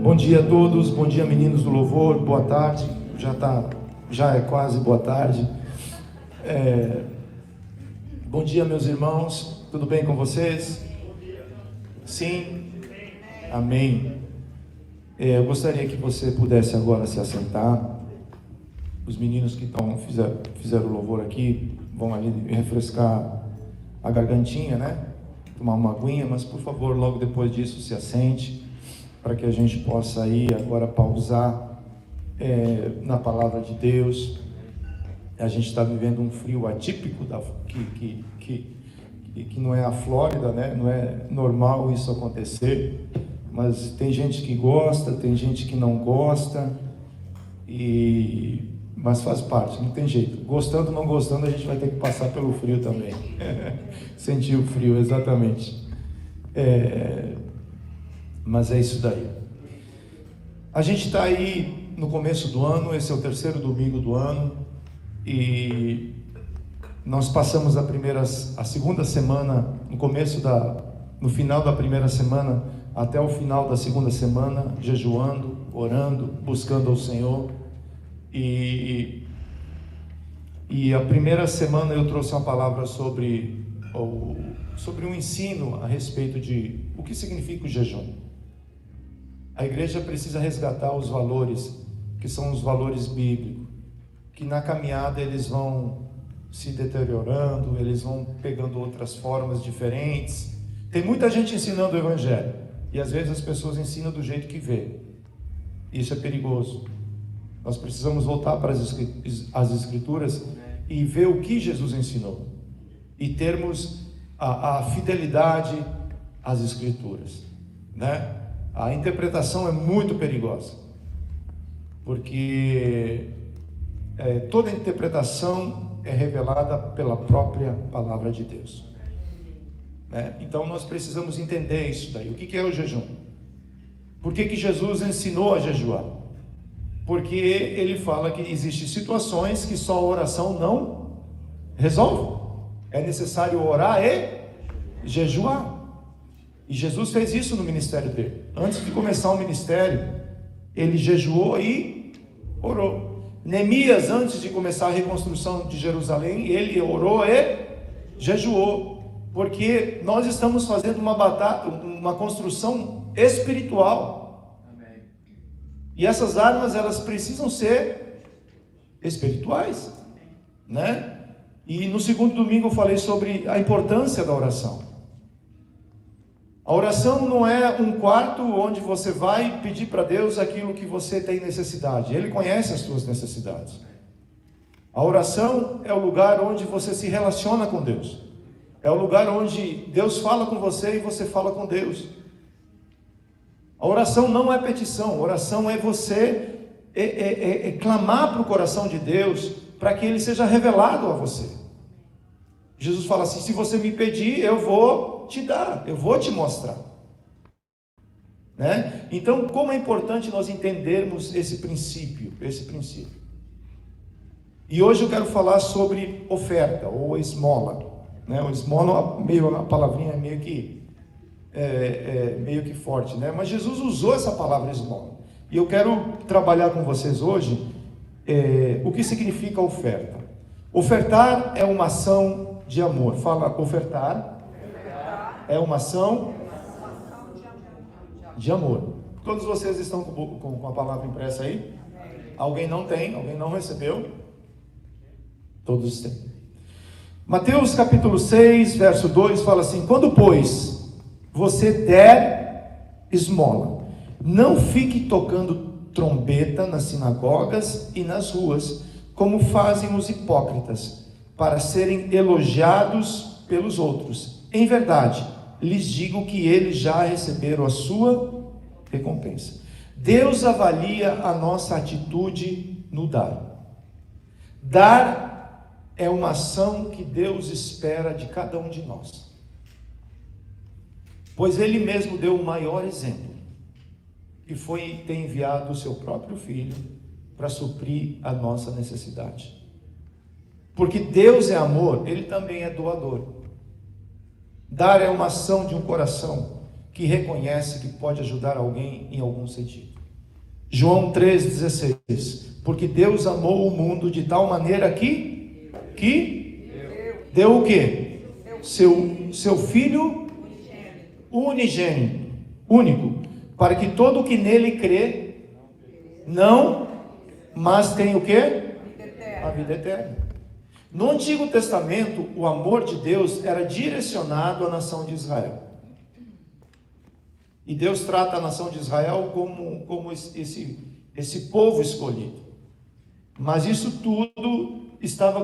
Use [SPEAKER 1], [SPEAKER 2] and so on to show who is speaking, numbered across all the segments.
[SPEAKER 1] Bom dia a todos, bom dia meninos do louvor, boa tarde, já é quase boa tarde. Bom dia meus irmãos, tudo bem com vocês? Sim? Amém. Eu gostaria que você pudesse agora se assentar. Os meninos que fizeram o louvor aqui vão ali refrescar a gargantinha, né? Tomar uma aguinha, mas por favor, logo depois disso se assente, para que a gente possa aí agora pausar na palavra de Deus. A gente está vivendo um frio atípico que não é a Flórida, né? Não é normal isso acontecer, mas tem gente que gosta, tem gente que não gosta, mas faz parte, não tem jeito. Gostando ou não gostando, a gente vai ter que passar pelo frio também. Sentir o frio, exatamente. Mas é isso daí. A gente está aí no começo do ano, esse é o terceiro domingo do ano, e nós passamos a segunda semana, no final da primeira semana, até o final da segunda semana, jejuando, orando, buscando ao Senhor. E a primeira semana eu trouxe uma palavra sobre um ensino a respeito de o que significa o jejum. A igreja precisa resgatar os valores, que são os valores bíblicos, que na caminhada eles vão se deteriorando, eles vão pegando outras formas diferentes. Tem muita gente ensinando o evangelho, e às vezes as pessoas ensinam do jeito que vê. Isso é perigoso. Nós precisamos voltar para as escrituras e ver o que Jesus ensinou, e termos a fidelidade às escrituras, né? A interpretação é muito perigosa, porque toda interpretação é revelada pela própria palavra de Deus, né? Então nós precisamos entender isso daí. O que é o jejum? Por que Jesus ensinou a jejuar? Porque ele fala que existem situações que só a oração não resolve. É necessário orar e jejuar. E Jesus fez isso no ministério dele. Antes de começar o ministério, ele jejuou e orou. Neemias, antes de começar a reconstrução de Jerusalém, ele orou e jejuou. Porque nós estamos fazendo uma construção espiritual. Amém. E essas armas, elas precisam ser espirituais, né? E no segundo domingo eu falei sobre a importância da oração. A oração não é um quarto onde você vai pedir para Deus aquilo que você tem necessidade. Ele conhece as suas necessidades. A oração é o lugar onde você se relaciona com Deus. É o lugar onde Deus fala com você e você fala com Deus. A oração não é petição. A oração é você clamar para o coração de Deus, para que Ele seja revelado a você. Jesus fala assim: se você me pedir, eu vou te dar, eu vou te mostrar, né? Então, como é importante nós entendermos esse princípio. E hoje eu quero falar sobre oferta ou esmola, né? O esmola, a palavrinha é meio que forte, né? Mas Jesus usou essa palavra esmola, e eu quero trabalhar com vocês hoje o que significa oferta. Ofertar é uma ação de amor. Fala, ofertar é uma ação de amor. Todos vocês estão com a palavra impressa aí? Alguém não tem? Alguém não recebeu? Todos têm. Mateus capítulo 6, verso 2 fala assim: quando, pois, você der esmola, não fique tocando trombeta nas sinagogas e nas ruas, como fazem os hipócritas, para serem elogiados pelos outros. Em verdade, lhes digo que eles já receberam a sua recompensa. Deus avalia a nossa atitude no dar. Dar é uma ação que Deus espera de cada um de nós, pois Ele mesmo deu o maior exemplo, que foi ter enviado o seu próprio Filho para suprir a nossa necessidade. Porque Deus é amor, Ele também é doador. Dar é uma ação de um coração que reconhece que pode ajudar alguém em algum sentido. João 3,16. Porque Deus amou o mundo de tal maneira que deu o quê? Seu Filho unigênito, único, para que todo o que nele crê, não, mas tem o quê? A vida eterna. No Antigo Testamento, o amor de Deus era direcionado à nação de Israel. E Deus trata a nação de Israel como esse povo escolhido. Mas isso tudo estava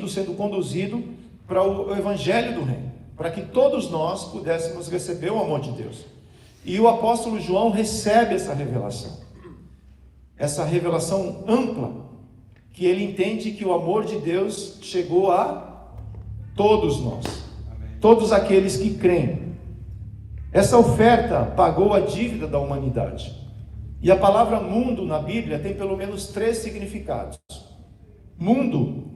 [SPEAKER 1] sendo conduzido para o Evangelho do Reino, para que todos nós pudéssemos receber o amor de Deus. E o apóstolo João recebe essa revelação ampla, que ele entende que o amor de Deus chegou a todos nós, todos aqueles que creem. Essa oferta pagou a dívida da humanidade. E a palavra mundo na Bíblia tem pelo menos 3 significados. Mundo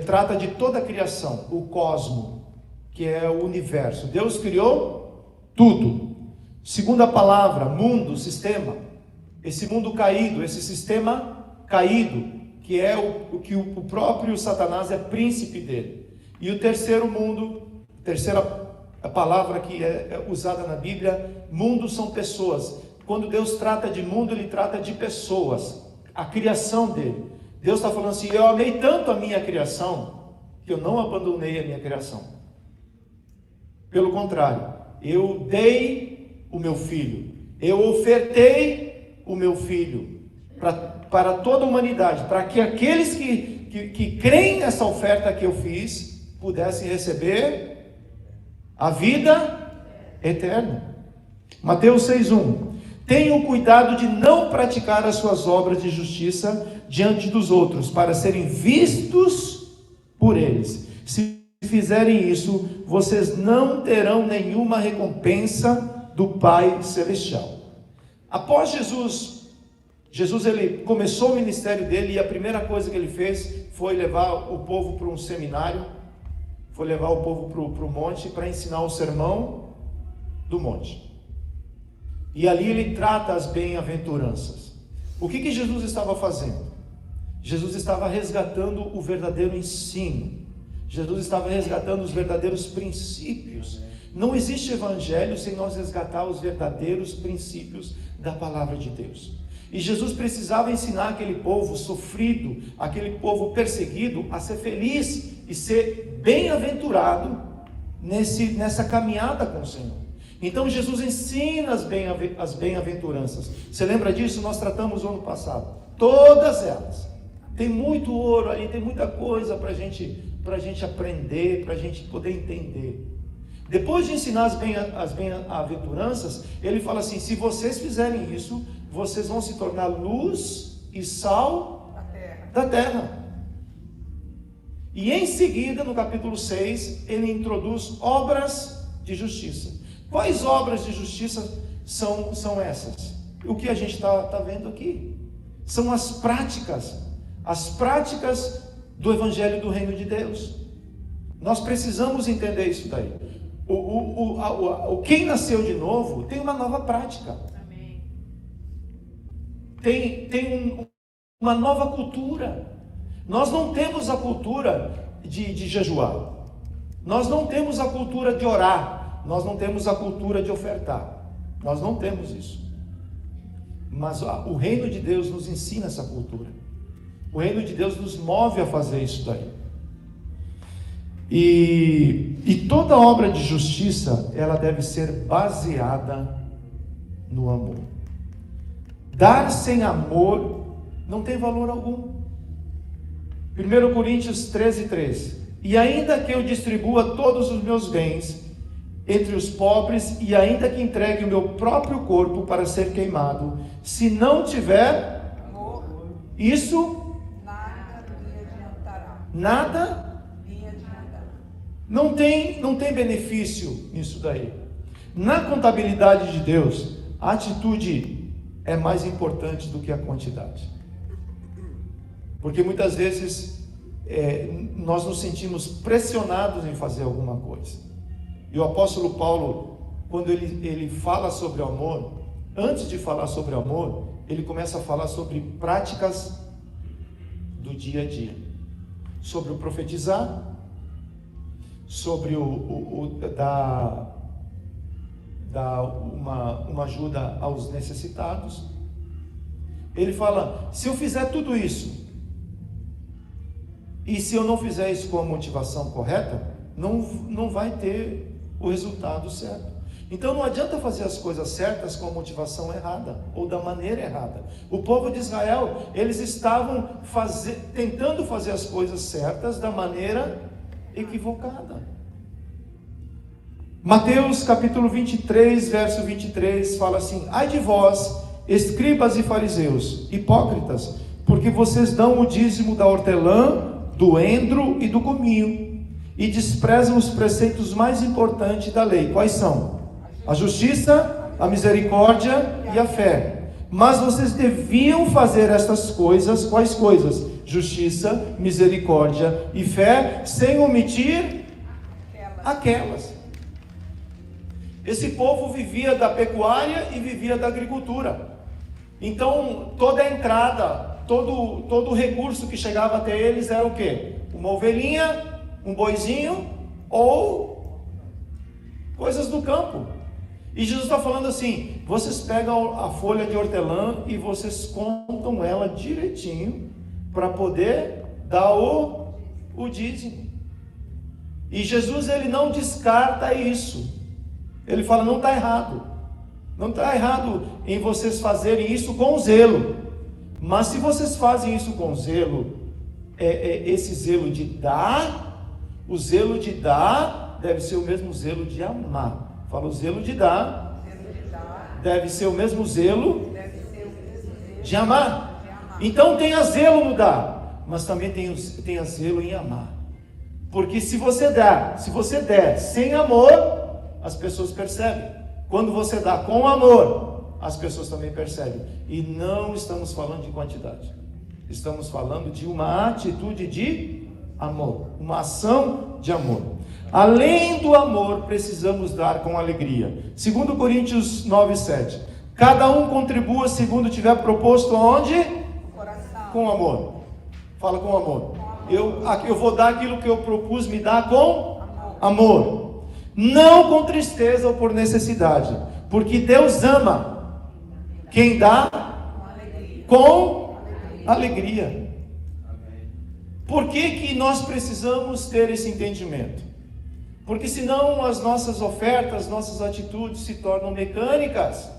[SPEAKER 1] trata de toda a criação, o cosmo, que é o universo. Deus criou tudo. Segunda palavra, mundo, sistema. Esse mundo caído, esse sistema caído, que é o que o próprio Satanás é príncipe dele. E o terceiro mundo, terceira palavra que é usada na Bíblia, mundo são pessoas. Quando Deus trata de mundo, Ele trata de pessoas, a criação dele. Deus está falando assim: eu amei tanto a minha criação, que eu não abandonei a minha criação. Pelo contrário, eu dei o meu filho, eu ofertei o meu filho para toda a humanidade, para que aqueles que creem nessa oferta que eu fiz, pudessem receber a vida eterna. Mateus 6,1. Tenham cuidado de não praticar as suas obras de justiça diante dos outros, para serem vistos por eles. Se fizerem isso, vocês não terão nenhuma recompensa do Pai Celestial. Após Jesus ele começou o ministério dele, e a primeira coisa que ele fez foi levar o povo para um seminário, foi levar o povo para o monte para ensinar o sermão do monte. E ali ele trata as bem-aventuranças. O que Jesus estava fazendo? Jesus estava resgatando o verdadeiro ensino. Jesus estava resgatando os verdadeiros princípios. Não existe evangelho sem nós resgatar os verdadeiros princípios da palavra de Deus. E Jesus precisava ensinar aquele povo sofrido, aquele povo perseguido, a ser feliz e ser bem-aventurado nessa caminhada com o Senhor. Então Jesus ensina as bem-aventuranças. Você lembra disso? Nós tratamos no ano passado. Todas elas. Tem muito ouro aí, tem muita coisa para a gente aprender, para a gente poder entender. Depois de ensinar as bem-aventuranças, ele fala assim: se vocês fizerem isso, vocês vão se tornar luz e sal da terra. E em seguida, no capítulo 6, ele introduz obras de justiça. Quais obras de justiça são essas? O que a gente está vendo aqui são as práticas do Evangelho do Reino de Deus. Nós precisamos entender isso daí. Quem nasceu de novo tem uma nova prática. Amém. Tem uma nova cultura. Nós não temos a cultura de jejuar. Nós não temos a cultura de orar. Nós não temos a cultura de ofertar. Nós não temos isso. Mas o reino de Deus nos ensina essa cultura. O reino de Deus nos move a fazer isso daí. E toda obra de justiça, ela deve ser baseada no amor. Dar sem amor não tem valor algum. 1 Coríntios 13:3. E ainda que eu distribua todos os meus bens entre os pobres, e ainda que entregue o meu próprio corpo para ser queimado, se não tiver amor, isso nada me adiantará. Nada me adiantará. Não tem benefício nisso daí. Na contabilidade de Deus, a atitude é mais importante do que a quantidade. Porque muitas vezes nós nos sentimos pressionados em fazer alguma coisa. E o apóstolo Paulo, quando ele fala sobre o amor, antes de falar sobre o amor, ele começa a falar sobre práticas do dia a dia, sobre o profetizar, sobre dar uma ajuda aos necessitados. Ele fala: se eu fizer tudo isso, e se eu não fizer isso com a motivação correta, não vai ter o resultado certo. Então não adianta fazer as coisas certas com a motivação errada, ou da maneira errada. O povo de Israel, eles estavam tentando fazer as coisas certas da maneira equivocada. Mateus capítulo 23, verso 23, fala assim: ai de vós, escribas e fariseus, hipócritas, porque vocês dão o dízimo da hortelã, do endro e do cominho, e desprezam os preceitos mais importantes da lei. Quais são? A justiça, a misericórdia e a fé. Mas vocês deviam fazer estas coisas. Quais coisas? Justiça, misericórdia e fé, sem omitir aquelas. Esse povo vivia da pecuária e vivia da agricultura. Então toda a entrada, todo o recurso que chegava até eles era o quê? Uma ovelhinha, um boizinho ou coisas do campo. E Jesus está falando assim: vocês pegam a folha de hortelã e vocês contam ela direitinho para poder dar o dízimo. E Jesus, ele não descarta isso. Ele fala: não está errado. Não está errado em vocês fazerem isso com zelo. Mas se vocês fazem isso com zelo, esse zelo de dar, o zelo de dar deve ser o mesmo zelo de amar. Fala: o zelo de dar deve ser o mesmo zelo de amar. Então tenha zelo no dar, mas também tenha zelo em amar. Porque se você der sem amor, as pessoas percebem. Quando você dá com amor, as pessoas também percebem. E não estamos falando de quantidade, estamos falando de uma atitude de amor, uma ação de amor. Além do amor, precisamos dar com alegria. 2 Coríntios 9:7. Cada um contribua segundo tiver proposto aonde? Com amor. Fala: com amor. Eu vou dar aquilo que eu propus me dar com amor. Não com tristeza ou por necessidade, porque Deus ama quem dá com alegria. Por que nós precisamos ter esse entendimento? Porque senão as nossas ofertas, nossas atitudes se tornam mecânicas.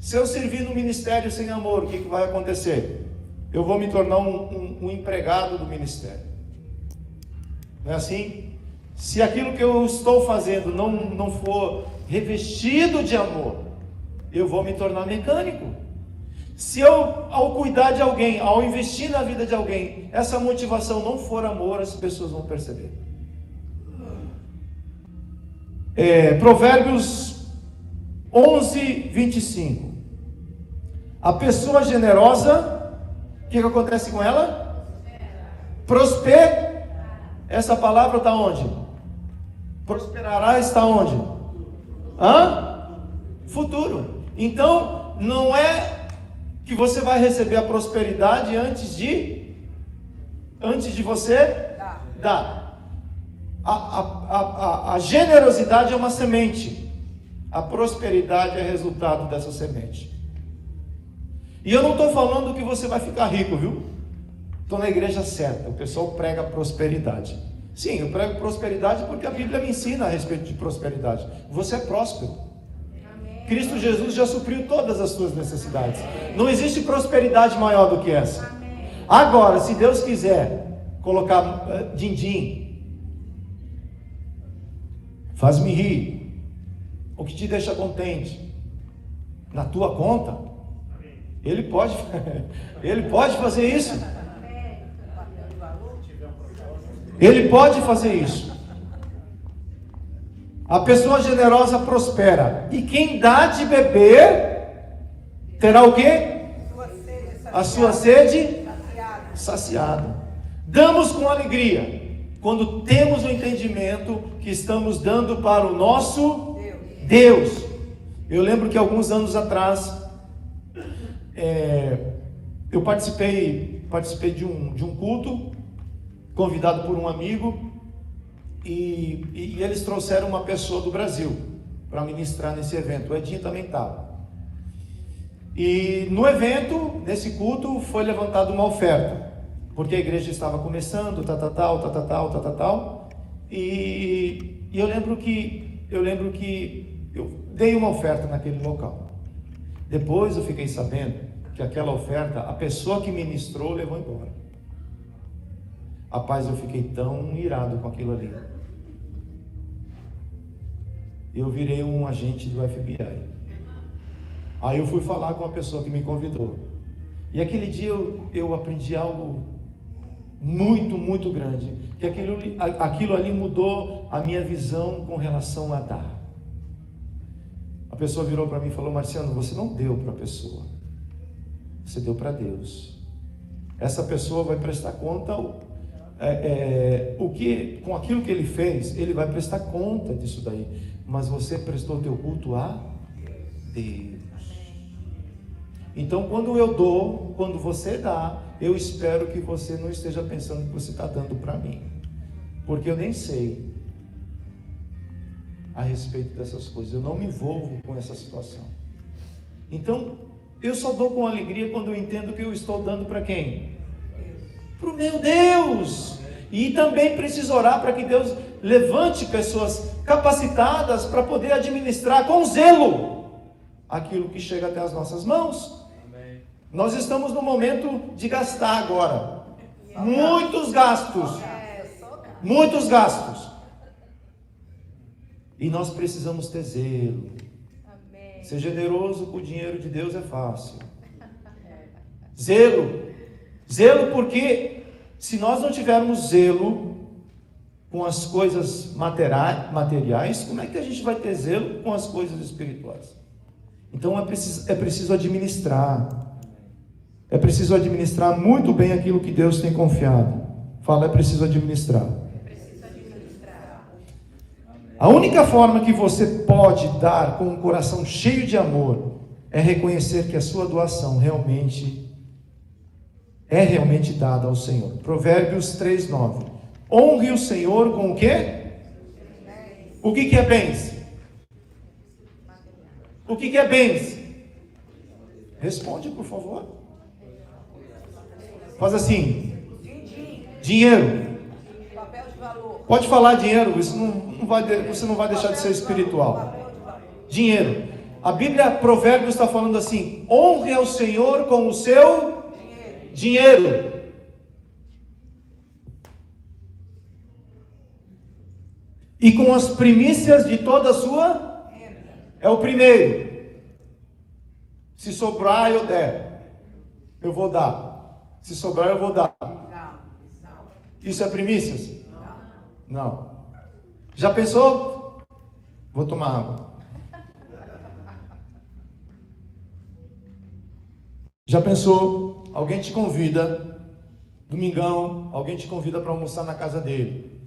[SPEAKER 1] Se eu servir no ministério sem amor, o que vai acontecer? Eu vou me tornar um empregado do ministério. Não é assim? Se aquilo que eu estou fazendo não for revestido de amor, eu vou me tornar mecânico. Se eu, ao cuidar de alguém, ao investir na vida de alguém, essa motivação não for amor, as pessoas vão perceber. Provérbios 11:25. A pessoa generosa, o que acontece com ela? Prospera. Essa palavra está onde? Prosperará está onde? Futuro. Então, não é que você vai receber a prosperidade antes de você dar. A generosidade é uma semente. A prosperidade é resultado dessa semente. E eu não estou falando que você vai ficar rico, viu? Estou na igreja certa. O pessoal prega prosperidade. Sim, eu prego prosperidade porque a Bíblia me ensina a respeito de prosperidade. Você é próspero. Amém. Cristo Jesus já supriu todas as suas necessidades. Não existe prosperidade maior do que essa. Amém. Agora, se Deus quiser colocar din-din, faz-me rir, o que te deixa contente na tua conta, Ele pode fazer isso. Ele pode fazer isso. A pessoa generosa prospera, e quem dá de beber terá o quê? A sua sede saciada. Damos com alegria quando temos o entendimento que estamos dando para o nosso Deus. Eu lembro que alguns anos atrás, eu participei de um culto, convidado por um amigo, e eles trouxeram uma pessoa do Brasil para ministrar nesse evento. O Edinho também estava. E no evento, nesse culto, foi levantada uma oferta, porque a igreja estava começando, tal. E eu lembro que eu dei uma oferta naquele local. Depois eu fiquei sabendo que aquela oferta, a pessoa que ministrou levou embora. Rapaz, eu fiquei tão irado com aquilo ali. Eu virei um agente do FBI. Aí eu fui falar com a pessoa que me convidou. E aquele dia eu aprendi algo muito, muito grande. Que aquilo ali mudou a minha visão com relação a dar. A pessoa virou para mim e falou: Marciano, você não deu para a pessoa, você deu para Deus. Essa pessoa vai prestar conta com aquilo que ele fez, ele vai prestar conta disso daí. Mas você prestou teu culto a Deus. Então, quando eu dou, quando você dá, eu espero que você não esteja pensando que você está dando para mim, porque eu nem sei a respeito dessas coisas, eu não me envolvo com essa situação. Então, eu só dou com alegria quando eu entendo que eu estou dando para quem? Para o meu Deus. E também preciso orar para que Deus levante pessoas capacitadas para poder administrar com zelo aquilo que chega até as nossas mãos. Amém. Nós estamos no momento de gastar agora. Muitos gastos. E nós precisamos ter zelo. Amém. Ser generoso com o dinheiro de Deus é fácil. Zelo porque se nós não tivermos zelo com as coisas materiais, como é que a gente vai ter zelo com as coisas espirituais? Então é preciso administrar. É preciso administrar muito bem aquilo que Deus tem confiado. Fala, é preciso administrar. A única forma que você pode dar com um coração cheio de amor é reconhecer que a sua doação é realmente dada ao Senhor. Provérbios 3:9. Honre o Senhor com o quê? O que é bens? O que é bens? Responde, por favor. Faz assim. Dinheiro. Pode falar dinheiro, você não vai deixar de ser espiritual. Dinheiro. A Bíblia, Provérbios, está falando assim: honre ao Senhor com o seu dinheiro. E com as primícias de toda a sua. É o primeiro. Se sobrar, eu der. Eu vou dar. Se sobrar, eu vou dar. Isso é primícias? Não. Já pensou? Vou tomar água. Já pensou? Alguém te convida, domingão, alguém te convida para almoçar na casa dele.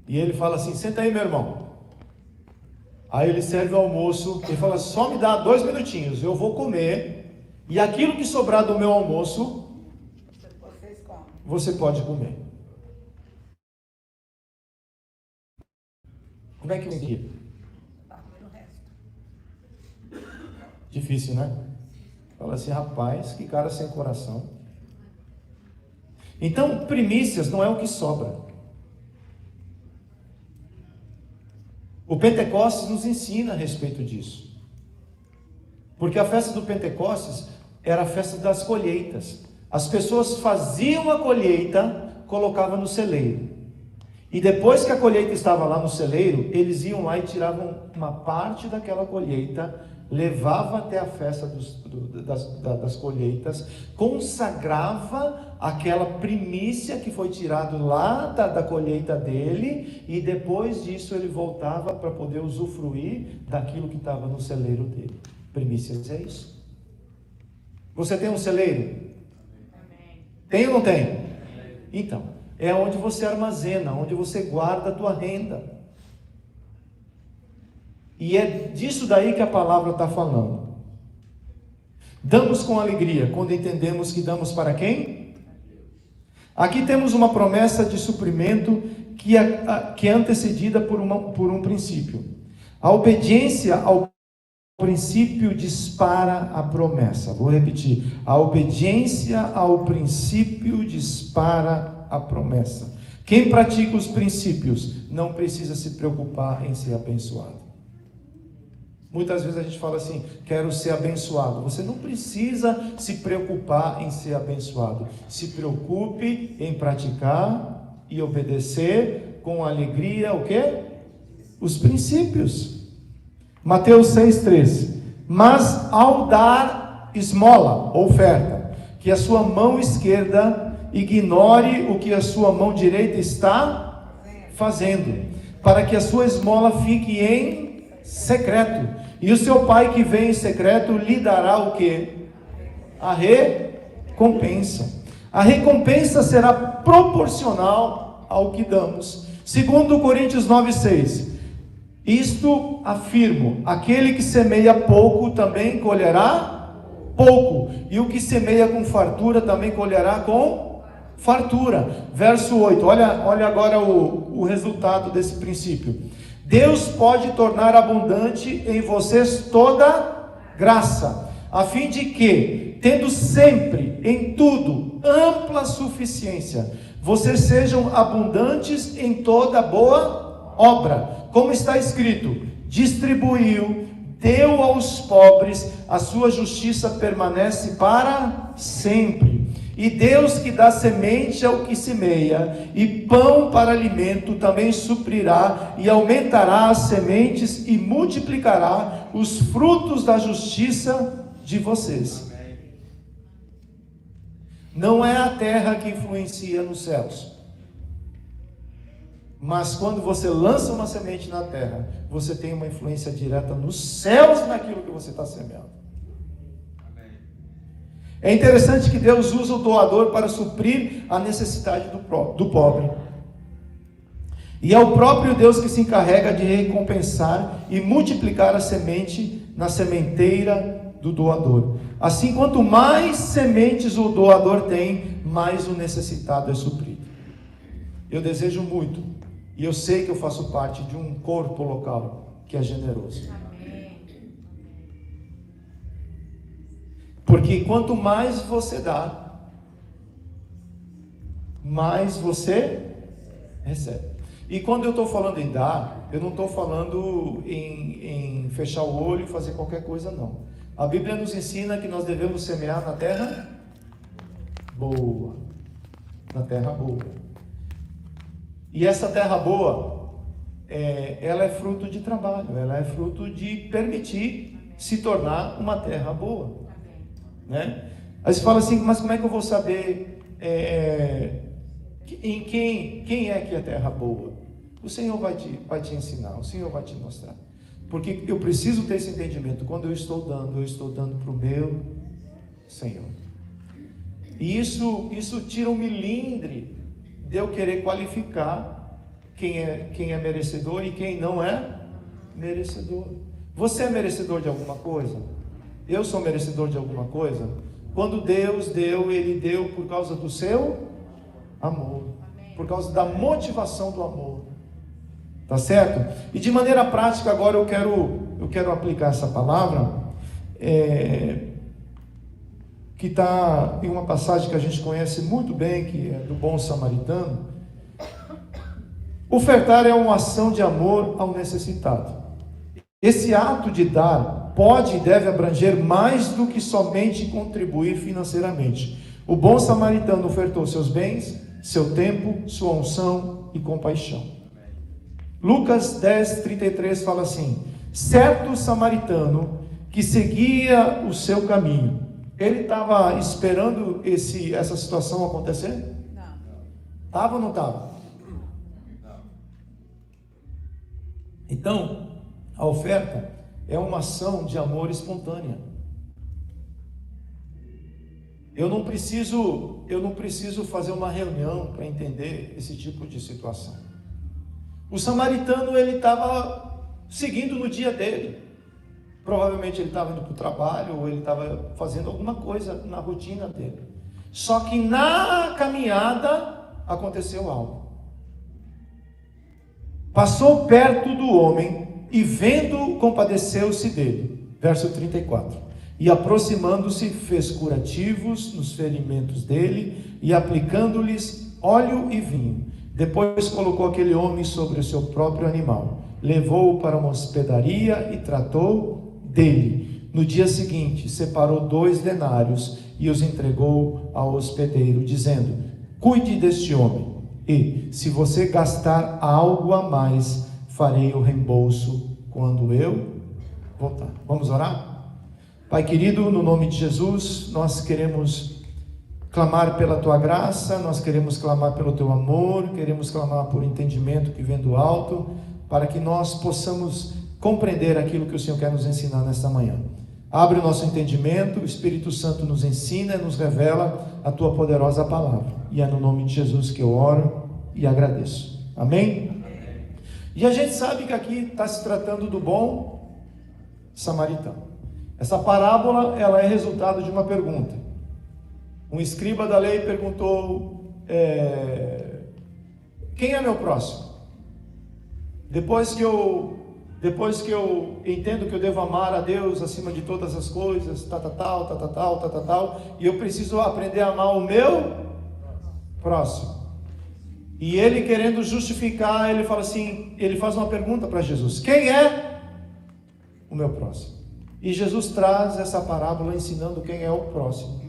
[SPEAKER 1] E ele fala assim: senta aí, meu irmão. Aí ele serve o almoço e fala: só me dá 2 minutinhos, eu vou comer. E aquilo que sobrar do meu almoço, você pode comer. Como é que vem aqui? Difícil, né? Fala assim: rapaz, que cara sem coração. Então, primícias não é o que sobra. O Pentecostes nos ensina a respeito disso. Porque a festa do Pentecostes era a festa das colheitas. As pessoas faziam a colheita, colocavam no celeiro. E depois que a colheita estava lá no celeiro, eles iam lá e tiravam uma parte daquela colheita, levavam até a festa das colheitas, consagrava aquela primícia que foi tirada lá da colheita dele, e depois disso ele voltava para poder usufruir daquilo que estava no celeiro dele. Primícias é isso. Você tem um celeiro? Tem ou não tem? Então, é onde você armazena, onde você guarda a tua renda. E é disso daí que a palavra está falando. Damos com alegria quando entendemos que damos para quem? Aqui temos uma promessa de suprimento que é antecedida por um princípio. A obediência ao princípio dispara a promessa. Vou repetir. A obediência ao princípio dispara a promessa. Quem pratica os princípios não precisa se preocupar em ser abençoado. Muitas vezes a gente fala assim, quero ser abençoado. Você não precisa se preocupar em ser abençoado. Se preocupe em praticar e obedecer com alegria o quê? Os princípios. Mateus 6,13. Mas ao dar esmola, oferta, que a sua mão esquerda ignore o que a sua mão direita está fazendo, para que a sua esmola fique em secreto. E o seu pai que vem em secreto lhe dará o quê? A recompensa. A recompensa será proporcional ao que damos. Segundo Coríntios 9,6. Isto afirmo, aquele que semeia pouco também colherá pouco, e o que semeia com fartura também colherá com fartura. Verso 8, olha agora o resultado desse princípio. Deus pode tornar abundante em vocês toda graça, a fim de que, tendo sempre, em tudo, ampla suficiência, vocês sejam abundantes em toda boa obra. Como está escrito, distribuiu, deu aos pobres, a sua justiça permanece para sempre. E Deus que dá semente ao que semeia, e pão para alimento, também suprirá e aumentará as sementes e multiplicará os frutos da justiça de vocês. Não é a terra que influencia nos céus. Mas quando você lança uma semente na terra, você tem uma influência direta nos céus naquilo que você está semeando. É interessante que Deus usa o doador para suprir a necessidade do pobre. E é o próprio Deus que se encarrega de recompensar e multiplicar a semente na sementeira do doador. Assim, quanto mais sementes o doador tem, mais o necessitado é suprido. Eu desejo muito, e eu sei que eu faço parte de um corpo local que é generoso. Porque quanto mais você dá, mais você recebe. E quando eu estou falando em dar, eu não estou falando em fechar o olho e fazer qualquer coisa, não. A Bíblia nos ensina que nós devemos semear na terra boa. Na terra boa. E essa terra boa, ela é fruto de trabalho, ela é fruto de permitir se tornar uma terra boa. Né? Aí você fala assim, mas como é que eu vou saber em quem é que é terra boa? O Senhor vai te ensinar, o Senhor vai te mostrar. Porque eu preciso ter esse entendimento. Quando eu estou dando para o meu Senhor. E isso tira um milindre de eu querer qualificar quem é merecedor e quem não é merecedor. Você é merecedor de alguma coisa? Eu sou merecedor de alguma coisa? Quando Deus deu, Ele deu por causa do seu amor, por causa da motivação do amor, tá certo? E de maneira prática agora eu quero aplicar essa palavra, que está em uma passagem que a gente conhece muito bem, que é do bom samaritano. Ofertar é uma ação de amor ao necessitado. Esse ato de dar pode e deve abranger mais do que somente contribuir financeiramente. O bom samaritano ofertou seus bens, seu tempo, sua unção e compaixão. Lucas 10:33 fala assim: certo samaritano que seguia o seu caminho. Ele estava esperando essa situação acontecer? Não. Estava ou não estava? Não. Então, a oferta é uma ação de amor espontânea. Eu não preciso fazer uma reunião para entender esse tipo de situação. O samaritano, ele estava seguindo no dia dele. Provavelmente ele estava indo para o trabalho, ou ele estava fazendo alguma coisa na rotina dele. Só que na caminhada aconteceu algo. Passou perto do homem e vendo, compadeceu-se dele. Verso 34. E aproximando-se, fez curativos nos ferimentos dele e aplicando-lhes óleo e vinho. Depois colocou aquele homem sobre o seu próprio animal, levou-o para uma hospedaria e tratou dele. No dia seguinte, separou 2 denários e os entregou ao hospedeiro, dizendo: cuide deste homem, e se você gastar algo a mais, farei o reembolso quando eu voltar. Vamos orar? Pai querido, no nome de Jesus, nós queremos clamar pela Tua graça, nós queremos clamar pelo Teu amor, queremos clamar por entendimento que vem do alto, para que nós possamos compreender aquilo que o Senhor quer nos ensinar nesta manhã. Abre o nosso entendimento, o Espírito Santo nos ensina, nos revela a Tua poderosa palavra. E é no nome de Jesus que eu oro e agradeço. Amém? E a gente sabe que aqui está se tratando do bom samaritano. Essa parábola, ela é resultado de uma pergunta. Um escriba da lei perguntou: quem é meu próximo? Depois que eu entendo que eu devo amar a Deus acima de todas as coisas, tal, e eu preciso aprender a amar o meu próximo. E ele, querendo justificar, ele fala assim, ele faz uma pergunta para Jesus: quem é o meu próximo? E Jesus traz essa parábola ensinando quem é o próximo.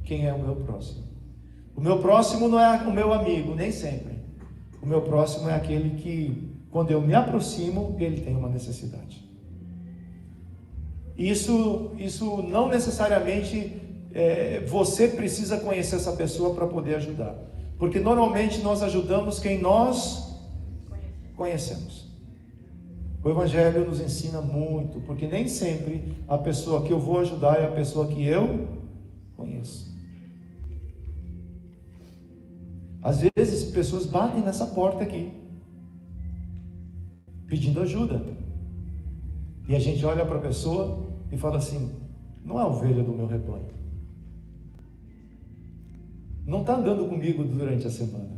[SPEAKER 1] Quem é o meu próximo? O meu próximo não é o meu amigo, nem sempre. O meu próximo é aquele que, quando eu me aproximo, ele tem uma necessidade. Isso não necessariamente você precisa conhecer essa pessoa para poder ajudar. Porque normalmente nós ajudamos quem nós conhecemos. O Evangelho nos ensina muito, porque nem sempre a pessoa que eu vou ajudar é a pessoa que eu conheço. Às vezes pessoas batem nessa porta aqui, pedindo ajuda. E a gente olha para a pessoa e fala assim: não é ovelha do meu rebanho. Não está andando comigo durante a semana.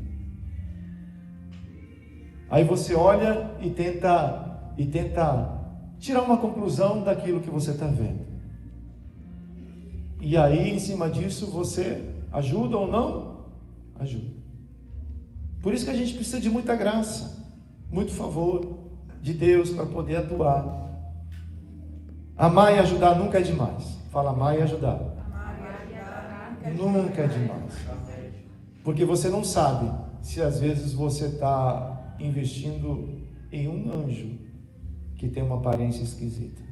[SPEAKER 1] Aí você olha e tenta tirar uma conclusão daquilo que você está vendo. E aí, em cima disso, você ajuda ou não? Ajuda. Por isso que a gente precisa de muita graça, muito favor de Deus para poder atuar. Amar e ajudar nunca é demais. Fala, amar e ajudar. Nunca é demais. Porque você não sabe se às vezes você está investindo em um anjo que tem uma aparência esquisita.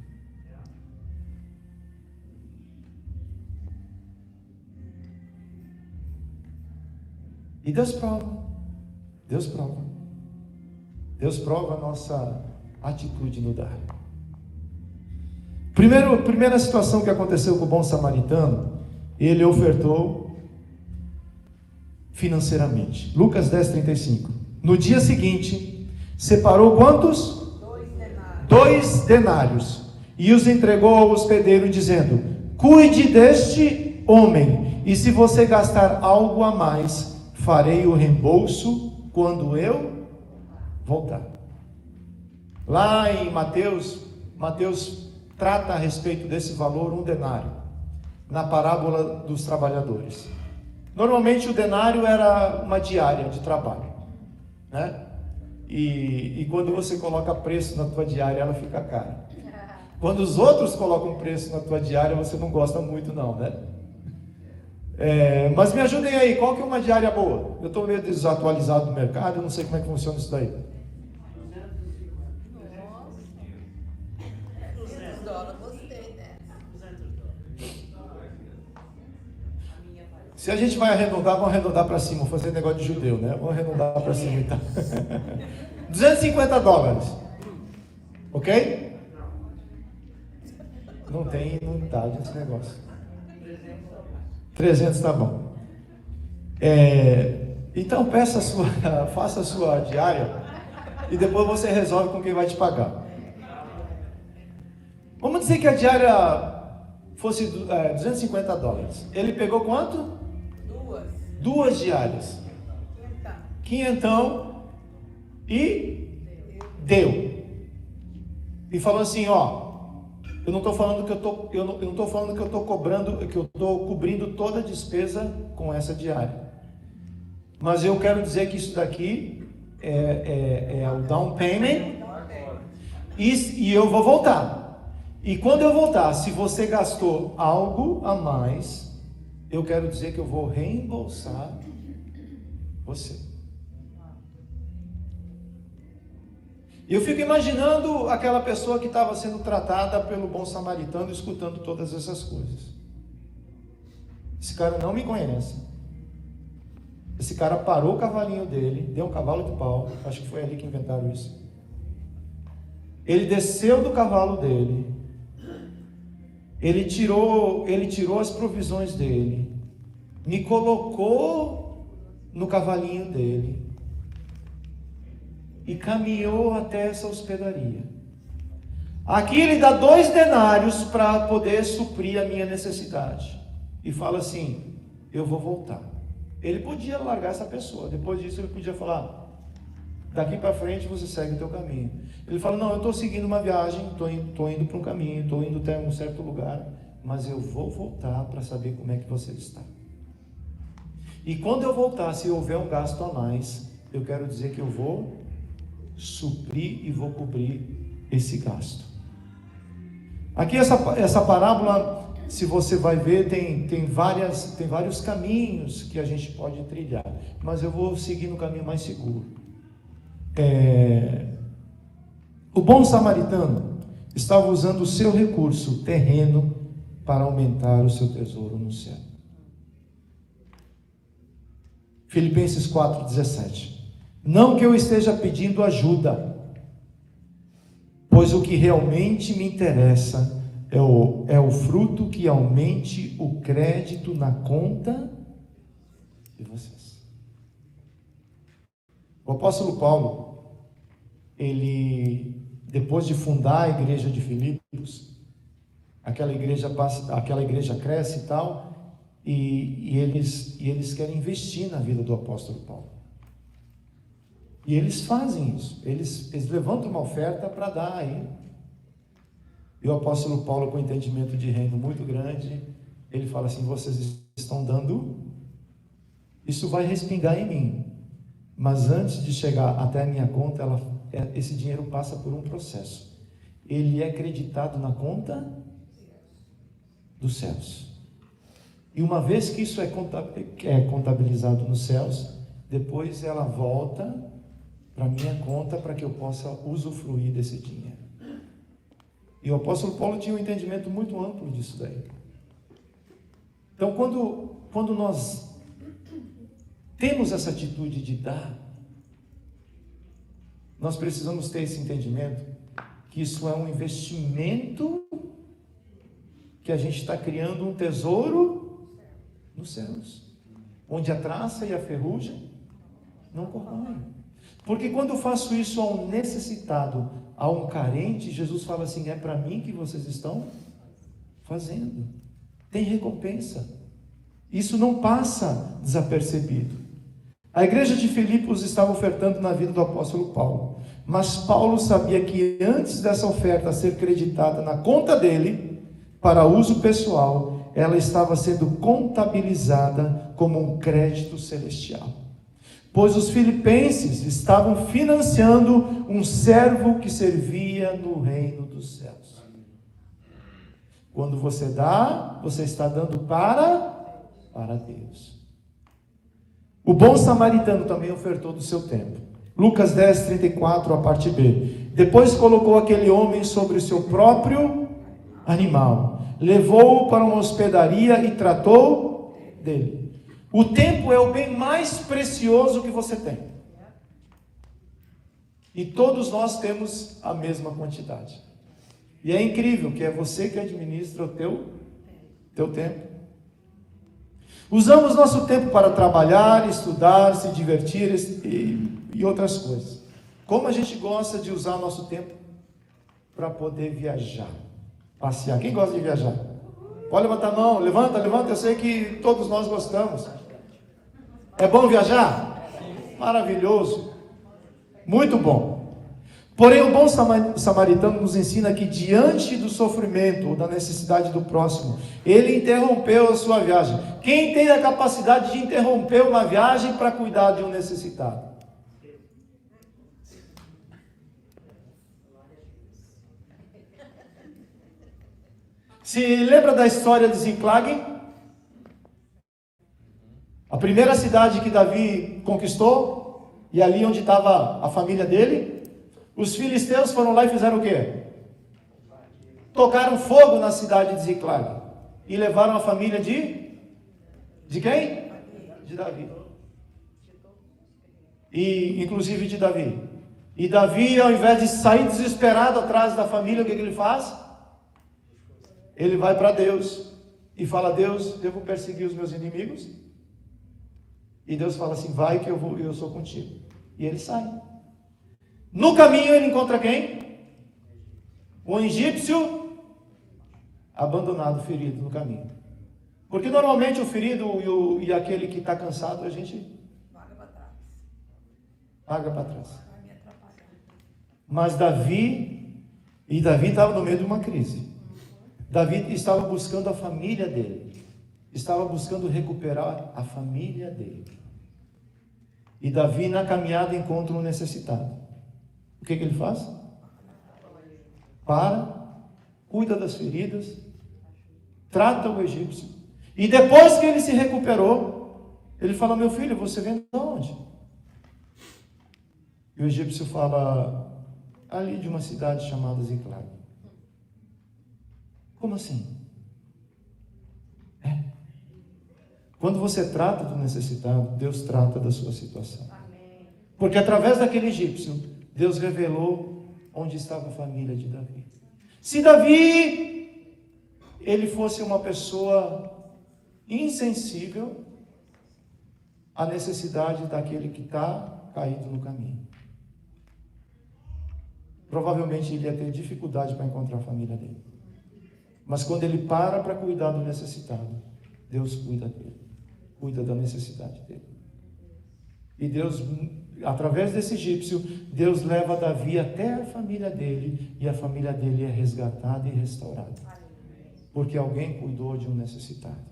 [SPEAKER 1] E Deus prova. Deus prova. Deus prova a nossa atitude no dar. Primeira situação que aconteceu com o bom samaritano, ele ofertou financeiramente. Lucas 10:35. No dia seguinte, separou quantos? 2 denários. E os entregou ao hospedeiro, dizendo: cuide deste homem, e se você gastar algo a mais, farei o reembolso quando eu voltar. Lá em Mateus trata a respeito desse valor, 1 denário, na parábola dos trabalhadores. Normalmente o denário era uma diária de trabalho, né? E quando você coloca preço na tua diária, ela fica cara. Quando os outros colocam preço na tua diária, você não gosta muito não, né? Mas me ajudem aí, qual que é uma diária boa? Eu estou meio desatualizado do mercado, eu não sei como é que funciona isso daí. Se a gente vai arredondar, vamos arredondar para cima, vamos fazer negócio de judeu, né? Vamos arredondar para cima então. $250. Ok? Não tem unidade esse negócio. 300 tá bom. Então faça a sua diária e depois você resolve com quem vai te pagar. Vamos dizer que a diária fosse $250. Ele pegou quanto? Duas diárias. Quinhentão. E deu. E falou assim, ó, eu não estou falando que eu não estou falando que eu estou cobrando, que eu estou cobrindo toda a despesa com essa diária. Mas eu quero dizer que isso daqui é o down payment e eu vou voltar. E quando eu voltar, se você gastou algo a mais, eu quero dizer que eu vou reembolsar você. E eu fico imaginando aquela pessoa que estava sendo tratada pelo bom samaritano, escutando todas essas coisas. Esse cara não me conhece. Esse cara parou o cavalinho dele, deu um cavalo de pau, acho que foi ali que inventaram isso. Ele desceu do cavalo dele, ele tirou as provisões dele, me colocou no cavalinho dele e caminhou até essa hospedaria. Aqui ele dá 2 denários para poder suprir a minha necessidade e fala assim, eu vou voltar. Ele podia largar essa pessoa, depois disso ele podia falar, daqui para frente você segue o teu caminho. Ele fala, não, eu estou seguindo uma viagem, estou indo para um caminho, estou indo até um certo lugar, mas eu vou voltar para saber como é que você está. E quando eu voltar, se houver um gasto a mais, eu quero dizer que eu vou suprir e vou cobrir esse gasto. Aqui essa parábola, se você vai ver, tem vários caminhos que a gente pode trilhar, mas eu vou seguir no caminho mais seguro. O bom samaritano estava usando o seu recurso terreno para aumentar o seu tesouro no céu. Filipenses 4,17. Não que eu esteja pedindo ajuda, pois o que realmente me interessa é o fruto que aumente o crédito na conta de vocês. O apóstolo Paulo, ele, depois de fundar a igreja de Filipos, aquela igreja cresce e tal, e eles querem investir na vida do apóstolo Paulo. E eles fazem isso, eles levantam uma oferta para dar aí. E o apóstolo Paulo, com entendimento de reino muito grande, ele fala assim, vocês estão dando, isso vai respingar em mim, mas antes de chegar até a minha conta, esse dinheiro passa por um processo, ele é acreditado na conta dos céus, e uma vez que isso é contabilizado nos céus, depois ela volta para a minha conta, para que eu possa usufruir desse dinheiro. E o apóstolo Paulo tinha um entendimento muito amplo disso daí. Então, quando nós temos essa atitude de dar, nós precisamos ter esse entendimento, que isso é um investimento, que a gente está criando um tesouro nos céus, onde a traça e a ferrugem não corroem. Porque quando eu faço isso a um necessitado, a um carente, Jesus fala assim, é para mim que vocês estão fazendo. Tem recompensa. Isso não passa desapercebido. A igreja de Filipos estava ofertando na vida do apóstolo Paulo. Mas Paulo sabia que antes dessa oferta ser creditada na conta dele, para uso pessoal, ela estava sendo contabilizada como um crédito celestial. Pois os filipenses estavam financiando um servo que servia no reino dos céus. Quando você dá, você está dando para Deus. O bom samaritano também ofertou do seu tempo. Lucas 10, 34, a parte B. Depois colocou aquele homem sobre o seu próprio animal, levou-o para uma hospedaria e tratou dele. O tempo é o bem mais precioso que você tem. E todos nós temos a mesma quantidade. E é incrível que é você que administra o teu tempo. Usamos nosso tempo para trabalhar, estudar, se divertir e outras coisas. Como a gente gosta de usar nosso tempo para poder viajar. Passear. Quem gosta de viajar? Pode levantar a mão. Levanta, levanta. Eu sei que todos nós gostamos. É bom viajar? Maravilhoso. Muito bom. Porém, o bom samaritano nos ensina que diante do sofrimento ou da necessidade do próximo, ele interrompeu a sua viagem. Quem tem a capacidade de interromper uma viagem para cuidar de um necessitado? Se lembra da história de Ziklag? A primeira cidade que Davi conquistou, e ali onde estava a família dele, os filisteus foram lá e fizeram o quê? Tocaram fogo na cidade de Ziklag e levaram a família de quem? De Davi. E inclusive de Davi. E Davi, ao invés de sair desesperado atrás da família, o que ele faz? Ele vai para Deus e fala: Deus, devo perseguir os meus inimigos? E Deus fala assim: vai que eu sou contigo. E ele sai. No caminho ele encontra quem? Um egípcio abandonado, ferido no caminho. Porque normalmente o ferido e aquele que está cansado, a gente paga para trás. Mas Davi estava no meio de uma crise. Davi estava buscando a família dele. Estava buscando recuperar a família dele. E Davi, na caminhada, encontra um necessitado. O que ele faz? Cuida das feridas, trata o egípcio. E depois que ele se recuperou, ele fala: meu filho, você vem de onde? E o egípcio fala: ali de uma cidade chamada Ziklag. Como assim? Quando você trata do necessitado, Deus trata da sua situação. Porque através daquele egípcio, Deus revelou onde estava a família de Davi. Se Davi, ele fosse uma pessoa insensível à necessidade daquele que está caído no caminho, provavelmente ele ia ter dificuldade para encontrar a família dele. Mas quando ele para cuidar do necessitado, Deus cuida dele, cuida da necessidade dele. E Deus, através desse egípcio, Deus leva Davi até a família dele, e a família dele é resgatada e restaurada. Porque alguém cuidou de um necessitado.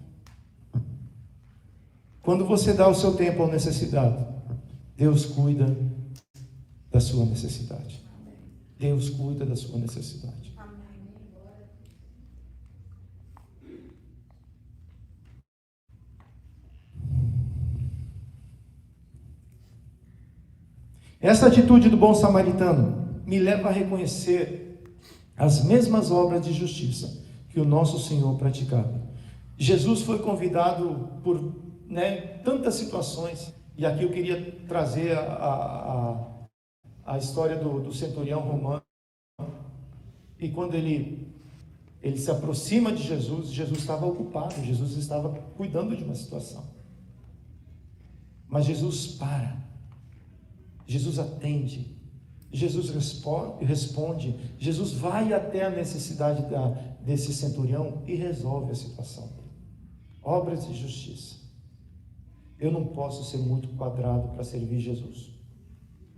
[SPEAKER 1] Quando você dá o seu tempo ao necessitado, Deus cuida da sua necessidade. Deus cuida da sua necessidade. Essa atitude do bom samaritano me leva a reconhecer as mesmas obras de justiça que o nosso Senhor praticava. Jesus foi convidado por tantas situações, e aqui eu queria trazer a história do centurião romano. E quando ele se aproxima de Jesus, Jesus estava ocupado, Jesus estava cuidando de uma situação. Mas Jesus para. Jesus atende, Jesus responde, Jesus vai até a necessidade desse centurião e resolve a situação. Obras de justiça. Eu não posso ser muito quadrado para servir Jesus.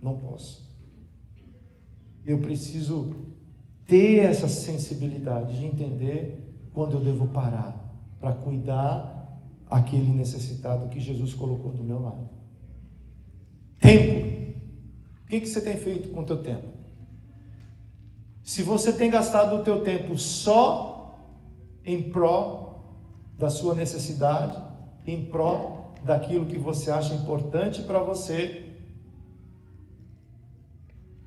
[SPEAKER 1] Não posso. Eu preciso ter essa sensibilidade de entender quando eu devo parar para cuidar aquele necessitado que Jesus colocou do meu lado. Tempo. O que você tem feito com o teu tempo? Se você tem gastado o teu tempo só em pró da sua necessidade, em pró daquilo que você acha importante para você,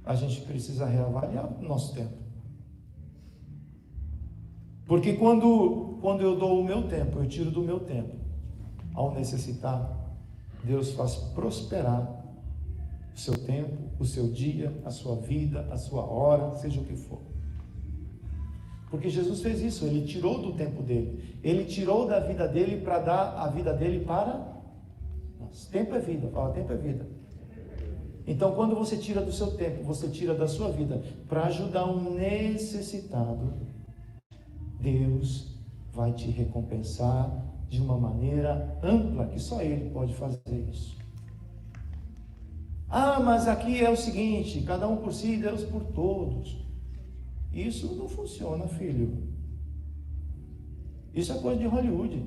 [SPEAKER 1] a gente precisa reavaliar o nosso tempo. Porque quando eu dou o meu tempo, eu tiro do meu tempo ao necessitado, Deus faz prosperar o seu tempo, o seu dia, a sua vida, a sua hora, seja o que for. Porque Jesus fez isso, Ele tirou do tempo dele, Ele tirou da vida dele para dar a vida dele para nós. Tempo é vida, fala, tempo é vida. Então quando você tira do seu tempo, você tira da sua vida para ajudar um necessitado, Deus vai te recompensar de uma maneira ampla, que só Ele pode fazer isso. Ah, mas aqui é o seguinte, cada um por si, Deus por todos. Isso não funciona, filho. Isso é coisa de Hollywood.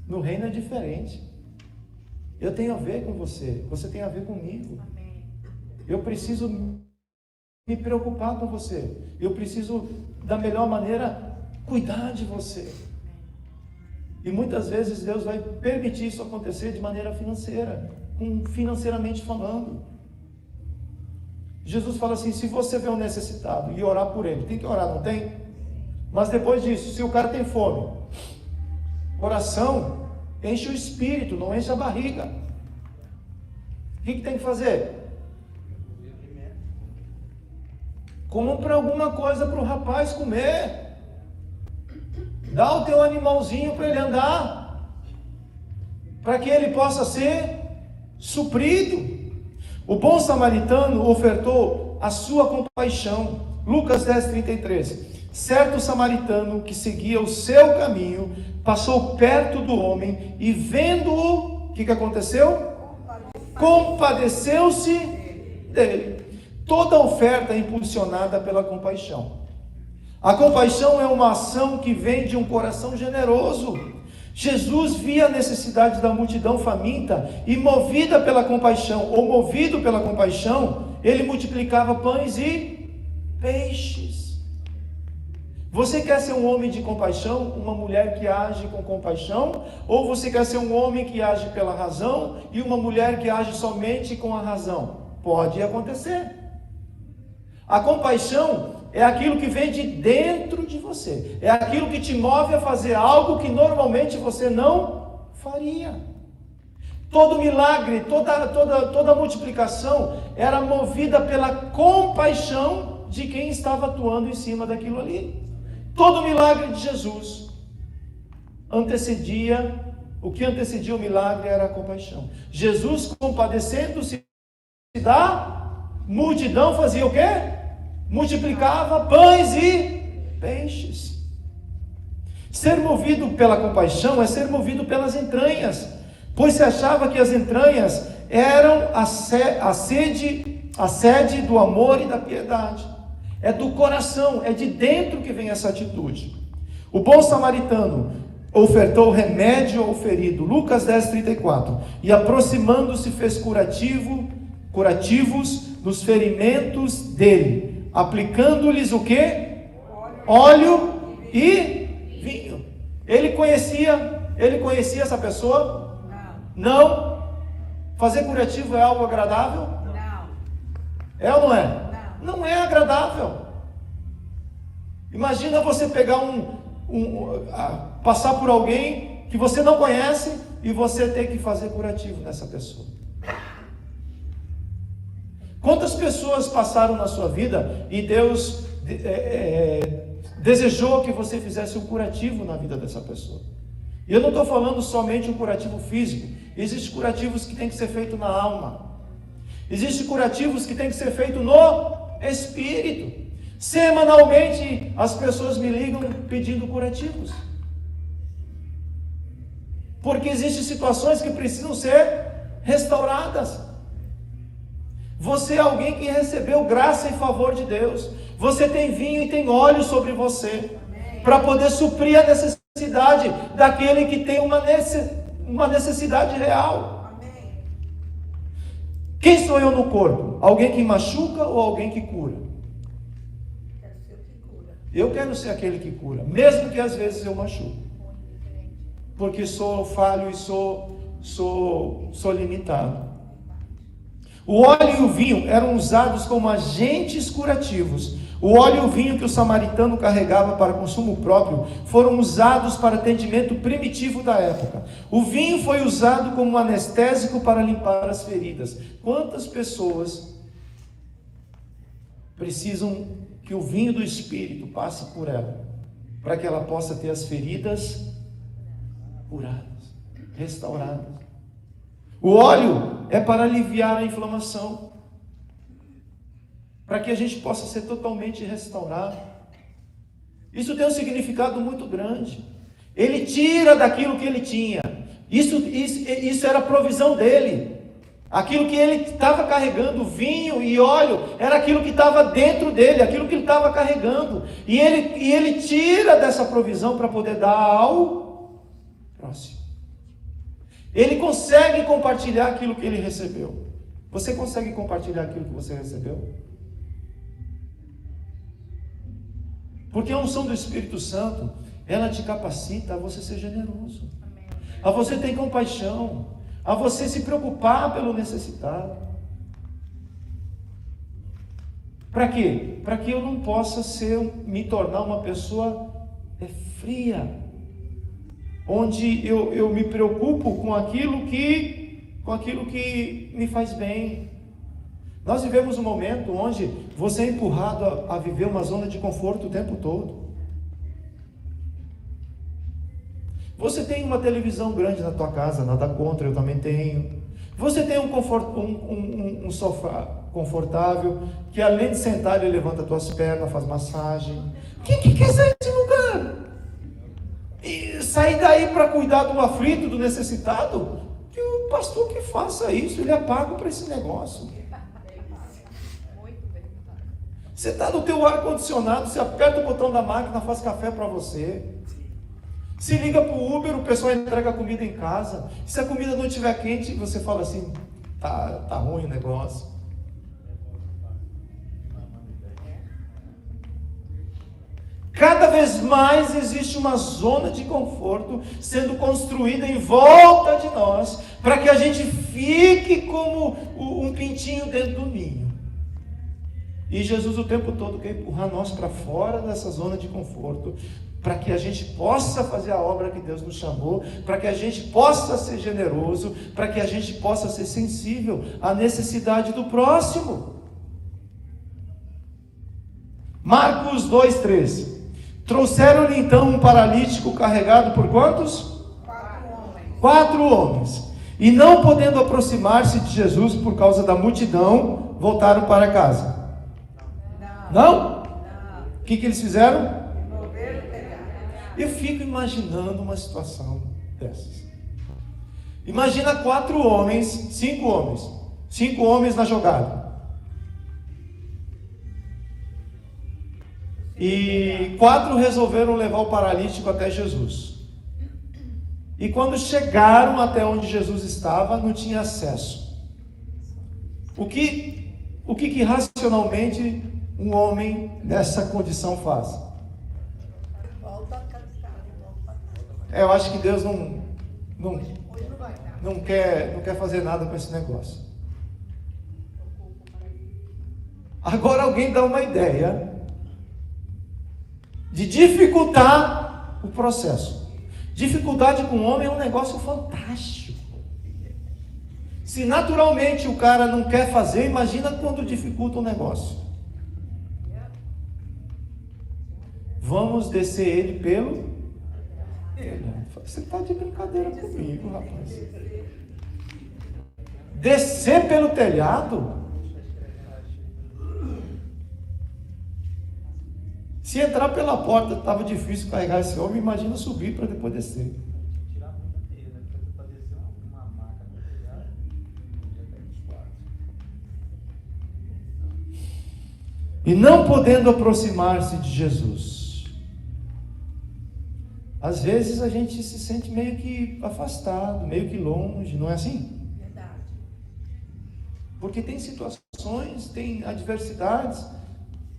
[SPEAKER 1] No reino é diferente. Eu tenho a ver com você, você tem a ver comigo. Eu preciso me preocupar com você. Eu preciso, da melhor maneira, cuidar de você. E muitas vezes Deus vai permitir isso acontecer de maneira financeira, financeiramente falando. Jesus fala assim: se você vê um necessitado e orar por ele, tem que orar, não tem? Mas depois disso, se o cara tem fome, oração enche o espírito, não enche a barriga. O que tem que fazer? Compra alguma coisa para o rapaz comer. Dá o teu animalzinho para ele andar, para que ele possa ser suprido. O bom samaritano ofertou a sua compaixão. Lucas 10:33. Certo samaritano que seguia o seu caminho passou perto do homem e, vendo-o, o que aconteceu? Compadeceu-se dele. Toda oferta é impulsionada pela compaixão. A compaixão é uma ação que vem de um coração generoso. Jesus via a necessidade da multidão faminta e, movida pela compaixão, ou movido pela compaixão, ele multiplicava pães e peixes. Você quer ser um homem de compaixão, uma mulher que age com compaixão? Ou você quer ser um homem que age pela razão e uma mulher que age somente com a razão? Pode acontecer. A compaixão é aquilo que vem de dentro de você. É aquilo que te move a fazer algo que normalmente você não faria. Todo milagre, toda multiplicação era movida pela compaixão de quem estava atuando em cima daquilo ali. Todo milagre de Jesus o que antecedia o milagre era a compaixão. Jesus, compadecendo-se da multidão, fazia o quê? Multiplicava pães e peixes. Ser movido pela compaixão é ser movido pelas entranhas, pois se achava que as entranhas eram a sede do amor e da piedade. É do coração, é de dentro que vem essa atitude. O bom samaritano ofertou remédio ao ferido, Lucas 10:34, e aproximando-se fez curativos nos ferimentos dele, aplicando-lhes o quê? Óleo e vinho. Ele conhecia essa pessoa? Não. Fazer curativo é algo agradável? Não. É ou não é? Não é agradável. Imagina você pegar passar por alguém que você não conhece e você ter que fazer curativo nessa pessoa. Quantas pessoas passaram na sua vida e Deus desejou que você fizesse um curativo na vida dessa pessoa? E eu não estou falando somente um curativo físico. Existem curativos que tem que ser feito na alma. Existem curativos que tem que ser feito no espírito. Semanalmente as pessoas me ligam pedindo curativos, porque existem situações que precisam ser restauradas. Você é alguém que recebeu graça e favor de Deus. Você tem vinho e tem óleo sobre você, para poder suprir a necessidade daquele que tem uma necessidade real. Quem sou eu no corpo? Alguém que machuca ou alguém que cura? Eu quero ser aquele que cura, mesmo que às vezes eu machuque, porque sou falho e sou limitado. O óleo e o vinho eram usados como agentes curativos. O óleo e o vinho que o samaritano carregava para consumo próprio foram usados para atendimento primitivo da época. O vinho foi usado como anestésico para limpar as feridas. Quantas pessoas precisam que o vinho do Espírito passe por ela, para que ela possa ter as feridas curadas, restauradas? O óleo é para aliviar a inflamação, para que a gente possa ser totalmente restaurado. Isso tem um significado muito grande. Ele tira daquilo que ele tinha. Isso era a provisão dele. Aquilo que ele estava carregando, vinho e óleo, era aquilo que estava dentro dele, aquilo que ele estava carregando. E ele tira dessa provisão para poder dar ao próximo. Ele consegue compartilhar aquilo que ele recebeu. Você consegue compartilhar aquilo que você recebeu? Porque a unção do Espírito Santo, ela te capacita a você ser generoso, a você ter compaixão, a você se preocupar pelo necessitado. Para quê? Para que eu não possa me tornar uma pessoa fria, onde eu me preocupo com aquilo que me faz bem. Nós vivemos um momento onde você é empurrado a viver uma zona de conforto o tempo todo. Você tem uma televisão grande na tua casa, nada contra, eu também tenho. Você tem um sofá confortável, que além de sentar, ele levanta as tuas pernas, faz massagem. Quem que quer sair desse lugar? E sair daí para cuidar do aflito, do necessitado? Que o pastor que faça isso, ele é pago para esse negócio. Você está no teu ar-condicionado, você aperta o botão da máquina, faz café para você. Se liga para o Uber, o pessoal entrega a comida em casa. Se a comida não estiver quente, você fala assim, tá ruim o negócio. Cada vez mais existe uma zona de conforto sendo construída em volta de nós, para que a gente fique como um pintinho dentro do ninho. E Jesus o tempo todo quer empurrar nós para fora dessa zona de conforto, para que a gente possa fazer a obra que Deus nos chamou, para que a gente possa ser generoso, para que a gente possa ser sensível à necessidade do próximo. Marcos 2:13. Trouxeram-lhe então um paralítico carregado por quantos? 4 homens. E não podendo aproximar-se de Jesus por causa da multidão, voltaram para casa. Não? O que eles fizeram? Eu fico imaginando uma situação dessas. Imagina 4 homens, 5 homens. 5 homens na jogada. E 4 resolveram levar o paralítico até Jesus. E quando chegaram até onde Jesus estava, não tinha acesso. O que racionalmente um homem nessa condição faz? Eu acho que Deus não quer fazer nada com esse negócio. Agora alguém dá uma ideia de dificultar o processo. Dificuldade com o homem é um negócio fantástico. Se naturalmente o cara não quer fazer, imagina quando dificulta o negócio. Vamos descer ele pelo... Você está de brincadeira comigo, rapaz. Descer pelo telhado? Se entrar pela porta estava difícil carregar esse homem, imagina subir para depois descer. E não podendo aproximar-se de Jesus. Às vezes a gente se sente meio que afastado, meio que longe, não é assim?
[SPEAKER 2] Verdade.
[SPEAKER 1] Porque tem situações, tem adversidades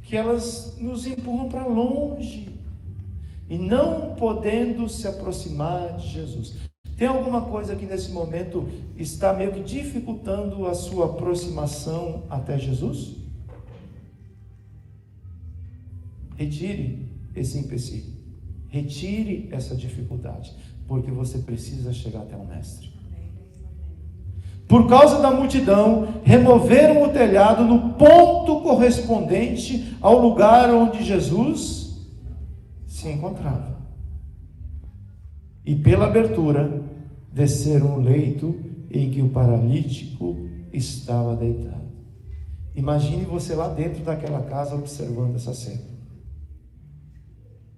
[SPEAKER 1] que elas nos empurram para longe. E não podendo se aproximar de Jesus. Tem alguma coisa que nesse momento está meio que dificultando a sua aproximação até Jesus? Retire esse empecilho. Retire essa dificuldade, porque você precisa chegar até o Mestre. Por causa da multidão, removeram o telhado no ponto correspondente ao lugar onde Jesus se encontrava. E pela abertura, desceram o leito em que o paralítico estava deitado. Imagine você lá dentro daquela casa observando essa cena.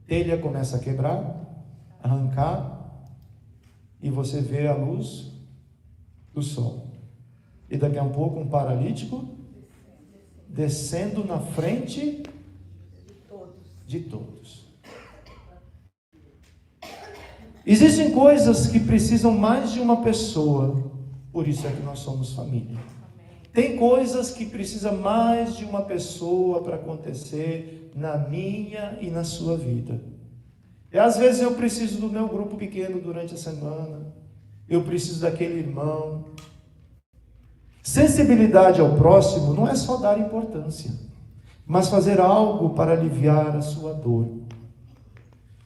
[SPEAKER 1] telha começa a quebrar, arrancar, e você vê a luz do sol. E daqui a pouco um paralítico descendo na frente de todos. Existem coisas que precisam mais de uma pessoa, por isso é que nós somos família. Tem coisas que precisam mais de uma pessoa para acontecer na minha e na sua vida. E às vezes eu preciso do meu grupo pequeno durante a semana, eu preciso daquele irmão. Sensibilidade ao próximo não é só dar importância, mas fazer algo para aliviar a sua dor.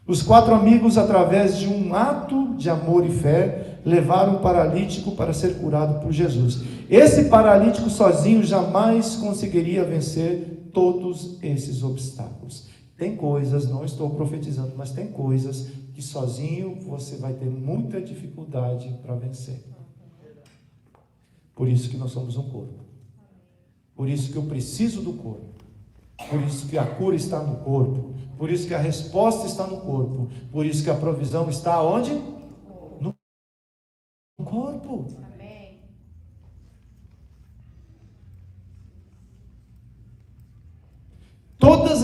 [SPEAKER 1] Os 4 amigos, através de um ato de amor e fé, levaram o paralítico para ser curado por Jesus. Esse paralítico sozinho jamais conseguiria vencer todos esses obstáculos. Tem coisas, não estou profetizando, mas tem coisas que sozinho você vai ter muita dificuldade para vencer. Por isso que nós somos um corpo. Por isso que eu preciso do corpo. Por isso que a cura está no corpo. Por isso que a resposta está no corpo. Por isso que a provisão está onde? No corpo. Amém. Todas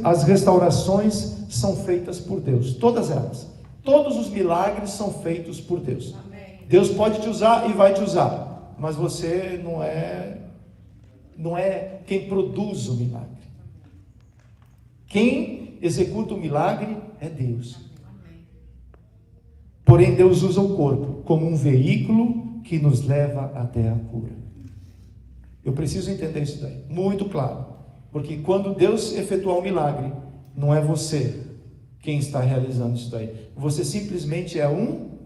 [SPEAKER 1] as restaurações são feitas por Deus. Todas elas. Todos os milagres são feitos por Deus. Amém. Deus pode te usar e vai te usar. Mas você não é quem produz o milagre. Quem executa o milagre é Deus. Porém, Deus usa o corpo como um veículo que nos leva até a cura. Eu preciso entender isso daí, muito claro. Porque quando Deus efetuar o milagre, não é você quem está realizando isso daí. Você simplesmente é um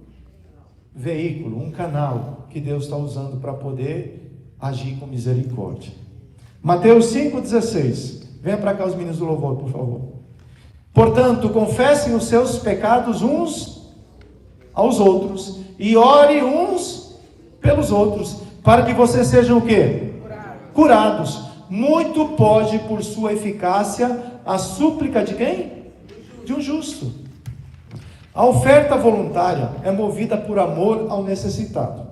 [SPEAKER 1] veículo, um canal que Deus está usando para poder agir com misericórdia. Mateus 5,16. Venha para cá os meninos do louvor, por favor. Portanto, confessem os seus pecados uns aos outros e ore uns pelos outros, para que vocês sejam o quê? Curados. Muito pode, por sua eficácia, a súplica de quem? De um justo. A oferta voluntária é movida por amor ao necessitado.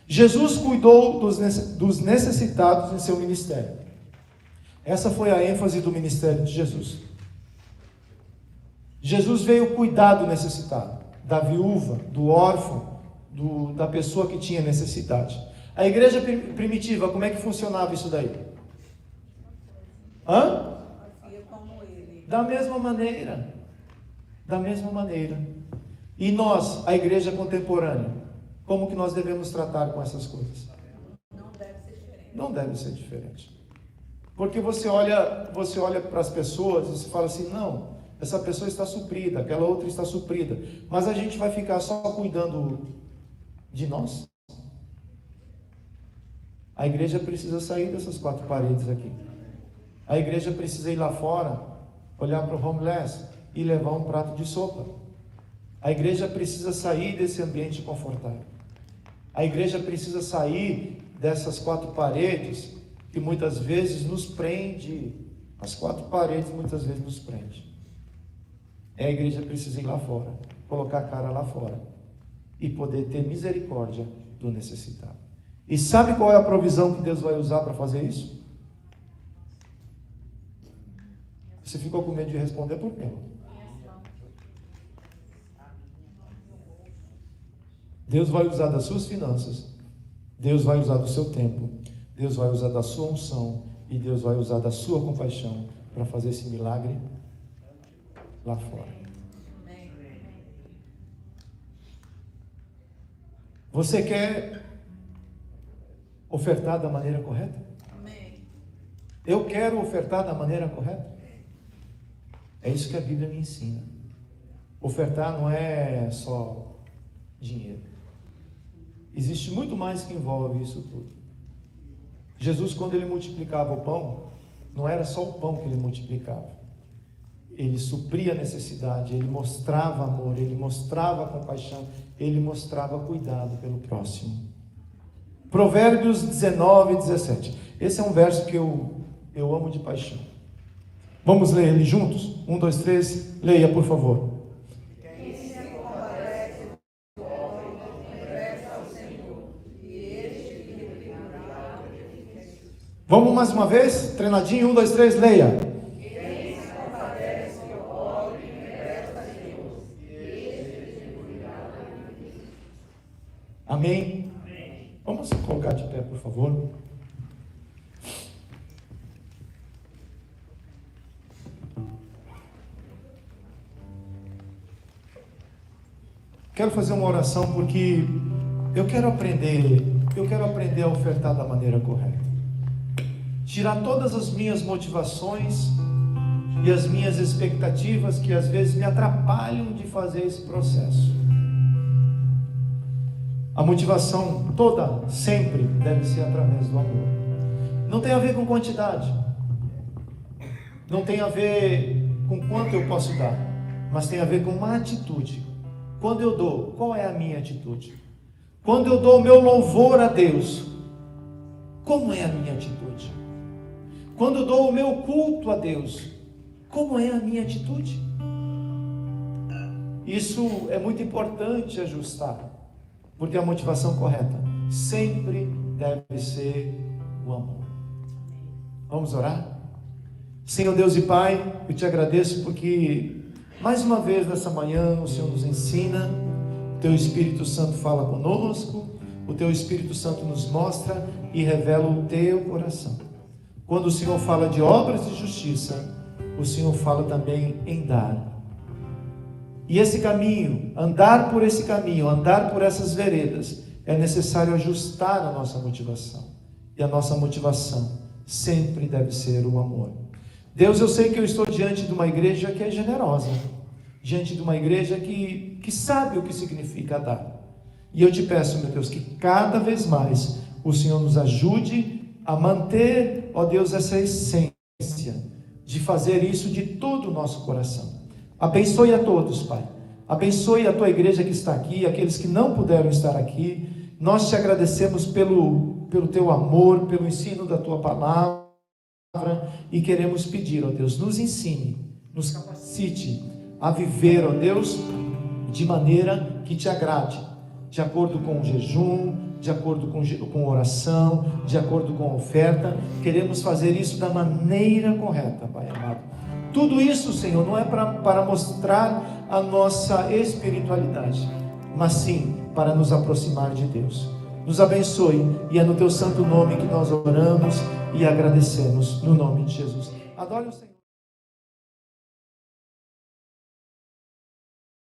[SPEAKER 1] Jesus cuidou dos necessitados em seu ministério. Essa foi a ênfase do ministério de Jesus. Jesus veio cuidar do necessitado, da viúva, do órfão, da pessoa que tinha necessidade. A igreja primitiva, como é que funcionava isso daí? Da mesma maneira. Da mesma maneira. E nós, a igreja contemporânea, como que nós devemos tratar com essas coisas? Não deve ser diferente. Porque você olha para as pessoas e você fala assim, não, essa pessoa está suprida, aquela outra está suprida, mas a gente vai ficar só cuidando de nós? A igreja precisa sair dessas 4 paredes aqui. A igreja precisa ir lá fora, olhar para o homeless e levar um prato de sopa. A igreja precisa sair desse ambiente confortável. A igreja precisa sair dessas 4 paredes que muitas vezes nos prende. As 4 paredes muitas vezes nos prende. A igreja precisa ir lá fora, colocar a cara lá fora e poder ter misericórdia do necessitado. E sabe qual é a provisão que Deus vai usar para fazer isso? Você ficou com medo de responder por quê? Deus vai usar das suas finanças, Deus vai usar do seu tempo, Deus vai usar da sua unção e Deus vai usar da sua compaixão para fazer esse milagre lá fora. Você quer ofertar da maneira correta? Eu quero ofertar da maneira correta? É isso que a Bíblia me ensina. Ofertar não é só dinheiro. Existe muito mais que envolve isso tudo. Jesus, quando ele multiplicava o pão, não era só o pão que ele multiplicava. Ele supria a necessidade, ele mostrava amor, ele mostrava compaixão, ele mostrava cuidado pelo próximo. Provérbios 19, 17. Esse é um verso que eu amo de paixão. Vamos ler ele juntos? 1, 2, 3, leia, por favor. Vamos mais uma vez? Treinadinho, 1, 2, 3, leia. Amém? Vamos se colocar de pé, por favor. Quero fazer uma oração porque eu quero aprender a ofertar da maneira correta. Tirar todas as minhas motivações e as minhas expectativas que às vezes me atrapalham de fazer esse processo. A motivação toda, sempre, deve ser através do amor. Não tem a ver com quantidade. Não tem a ver com quanto eu posso dar. Mas tem a ver com uma atitude. Quando eu dou, qual é a minha atitude? Quando eu dou o meu louvor a Deus, como é a minha atitude? Quando eu dou o meu culto a Deus, como é a minha atitude? Isso é muito importante ajustar. Porque a motivação correta sempre deve ser o amor. Vamos orar? Senhor Deus e Pai, eu te agradeço porque mais uma vez nessa manhã o Senhor nos ensina, o Teu Espírito Santo fala conosco, o Teu Espírito Santo nos mostra e revela o Teu coração. Quando o Senhor fala de obras de justiça, o Senhor fala também em dar. E esse caminho, andar por esse caminho, andar por essas veredas, é necessário ajustar a nossa motivação. E a nossa motivação sempre deve ser o amor. Deus, eu sei que eu estou diante de uma igreja que é generosa, diante de uma igreja que sabe o que significa dar. E eu te peço, meu Deus, que cada vez mais o Senhor nos ajude a manter, ó Deus, essa essência de fazer isso de todo o nosso coração. Abençoe a todos, Pai. Abençoe a Tua igreja que está aqui, aqueles que não puderam estar aqui. Nós te agradecemos pelo Teu amor, pelo ensino da Tua palavra e queremos pedir, ó Deus, nos ensine, nos capacite a viver, ó Deus, de maneira que te agrade, de acordo com o jejum, de acordo com oração, de acordo com a oferta. Queremos fazer isso da maneira correta, Pai amado. Tudo isso, Senhor, não é para mostrar a nossa espiritualidade, mas sim para nos aproximar de Deus. Nos abençoe, e é no Teu santo nome que nós oramos e agradecemos, no nome de Jesus. Adore o Senhor.